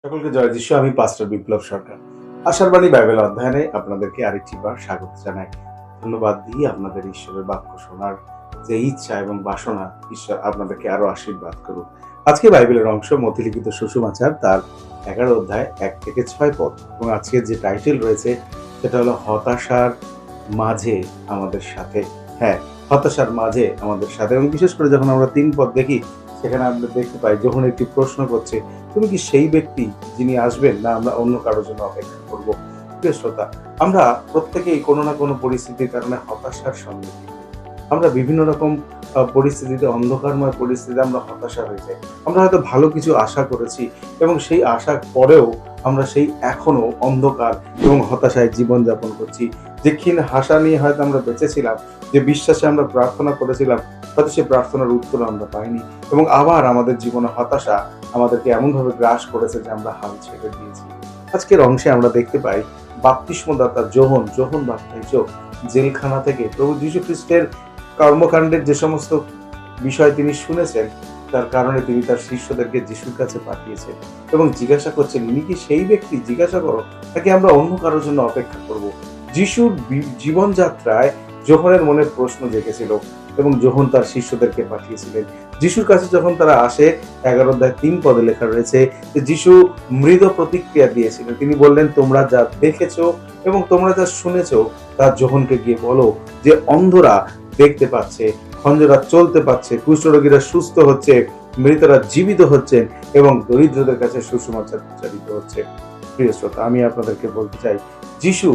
সকলকে জয় যিশু। আমি পাস্টর বিপ্লব সরকার। আশার বাণী বাইবেল অধ্যয়নে আপনাদেরকে আরেকটি বার স্বাগত জানাই। ধন্যবাদ দিই আপনাদের ঈশ্বরের বাক্য শোনার যে ইচ্ছা এবং বাসনা, ঈশ্বর আপনাদেরকে আরো আশীর্বাদ করুন। আজকে বাইবেলের অংশ মথিলিখিত সুসমাচার তার 11 অধ্যায় 1 থেকে 6 পদ, এবং আজকের যে টাইটেল রয়েছে সেটা হলো হতাশার মাঝে আমাদের সাথে। হ্যাঁ, হতাশার মাঝে আমাদের সাথে। এবং বিশেষ করে যখন আমরা 3 পদ দেখি, সেখানে আমরা দেখতে পাই যখন একটি প্রশ্ন করছে, তুমি কি সেই ব্যক্তি যিনি আসবেন, না আমরা অন্য কারোর জন্য অপেক্ষা করব? প্রিয় শ্রোতা, আমরা প্রত্যেকেই কোনো না কোনো পরিস্থিতির কারণে হতাশার সম্মুখীন হই। আমরা বিভিন্ন রকম পরিস্থিতিতে, অন্ধকারময় পরিস্থিতিতে আমরা হতাশা হয়ে যাই। আমরা হয়তো ভালো কিছু আশা করেছি এবং সেই আশার পরেও আমরা সেই এখনো অন্ধকার এবং হতাশায় জীবনযাপন করছি। যে ক্ষীণ আশা নিয়ে হয়তো আমরা বেঁচেছিলাম, যে বিশ্বাসে আমরা প্রার্থনা করেছিলাম, হয়তো সেই প্রার্থনার উত্তর আমরা পাইনি, এবং আবার আমাদের জীবনে হতাশা আমাদেরকে এমনভাবে গ্রাস করেছে যে আমরা হাল ছেড়ে দিয়েছি। আজকের অংশে আমরা দেখতে পাই বাপ্তিস্মদাতা যোহন বাপ্তাইজ জেলখানা থেকে প্রভু যীশু খ্রিস্টের কর্মকাণ্ডের যে সমস্ত বিষয় তিনি শুনেছেন, তার কারণে তিনি তার শিষ্যদেরকে যিশুর কাছে পাঠিয়েছেন এবং জিজ্ঞাসা করছেন, ইনি কি সেই ব্যক্তি? জিজ্ঞাসা করো, নাকি আমরা অন্য কারোর জন্য অপেক্ষা করব? যিশুর জীবনযাত্রায় যোহনের মনে প্রশ্ন জেগেছিল এবং যোহন তার শিষ্যদেরকে পাঠিয়েছিলেন। যিশুর কাছে যখন তারা আসে, 11 অধ্যায় 3 পদে লেখা রয়েছে যে যিশু মৃদু প্রতিক্রিয়া দিয়েছিলেন। তিনি বললেন, তোমরা যা দেখেছো এবং তোমরা যা শুনেছো তা যোহনকে গিয়ে বলো যে অন্ধরা দেখতে পাচ্ছে, খঞ্জরা চলতে পারছে, কুষ্ঠরোগীরা সুস্থ হচ্ছে, মৃতরা জীবিত হচ্ছেন এবং দরিদ্রদের কাছে সুসমাচার প্রচারিত হচ্ছে। প্রিয় শ্রোতা, আমি আপনাদেরকে বলতে চাই, যিশু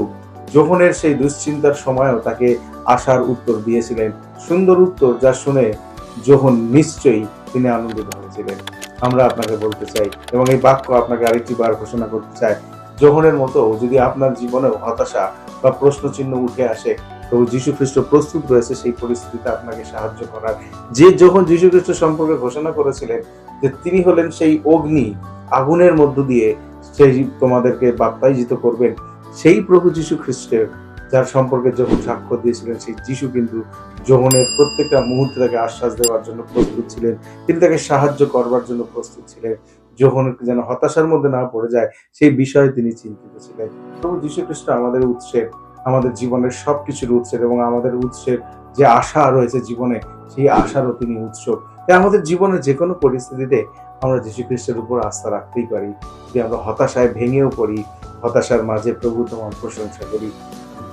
যোহনের সেই দুশ্চিন্তার সময়ও তাকে আশার উত্তর দিয়েছিলেন, সুন্দর উত্তর যা শুনে যোহন নিশ্চয়ই তিনি আনন্দিত হয়েছিলেন। আমরা আপনাকে বলতে চাই এবং এই বাক্য আপনাকে আরেকটি বার ঘোষণা করতে চাই, যোহনের মতো যদি আপনার জীবনেও হতাশা বা প্রশ্নচিহ্ন উঠে আসে, প্রভু যীশু খ্রিস্ট প্রস্তুত রয়েছে সেই পরিস্থিতিতে আপনাকে সাহায্য করার। যে যখন যীশু খ্রিস্ট সম্পর্কে ঘোষণা করেছিলেন যে তিনি হলেন সেই অগ্নি, আগুনের মধ্য দিয়ে সেই তোমাদেরকে বাপ্তাইজিত করবেন, সেই প্রভু যীশু খ্রিস্টের যার সম্পর্কে যখন সাক্ষ্য দিয়েছিলেন, সেই যিশু কিন্তু যোহনের প্রত্যেকটা মুহূর্তে তাকে আশ্বাস দেওয়ার জন্য প্রস্তুত ছিলেন। তিনি তাকে সাহায্য করবার জন্য প্রস্তুত ছিলেন। যোহন যেন হতাশার মধ্যে না পড়ে যায় সেই বিষয়ে তিনি চিন্তিত ছিলেন। প্রভু যীশু খ্রিস্ট আমাদের উৎসের, আমাদের জীবনের সবকিছুর উৎসের, এবং আমাদের উৎসের যে আশা রয়েছে জীবনে, সেই আশারও তিনি উৎস। তাই আমাদের জীবনের যে কোনো পরিস্থিতিতে আমরা যীশু খ্রিস্টের উপর আস্থা রাখতেই পারি। যদি আমরা হতাশায় ভেঙেও পড়ি, হতাশার মাঝে প্রভু তোমার প্রশংসা করি।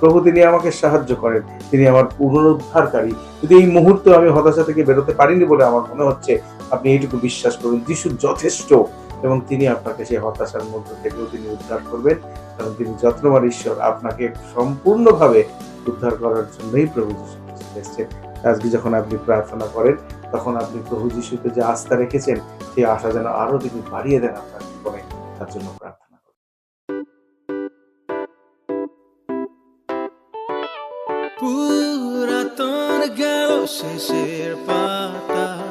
প্রভু তিনি আমাকে সাহায্য করেন, তিনি আমার পুনরুদ্ধারকারী। যদি এই মুহূর্তে আমি হতাশা থেকে বেরোতে পারিনি বলে আমার মনে হচ্ছে, আপনি এইটুকু বিশ্বাস করুন, যিশু যথেষ্ট, এবং তিনি আপনাকে সেই হতাশার মধ্য থেকেও তিনি উদ্ধার করবেন, কারণ তিনি যত্নবান ঈশ্বর। আপনাকে সম্পূর্ণভাবে উদ্ধার করার জন্যই প্রভু যীশু খ্রিস্ট এসেছেন। আজকে যখন আপনি প্রার্থনা করেন, তখন আপনি প্রভু যীশুকে যে আস্থা রেখেছেন, সেই আশা যেন আরো তিনি বাড়িয়ে দেন আপনার জীবনে, তার জন্য প্রার্থনা করেন। পুরাতন গেল শেষের পাতা,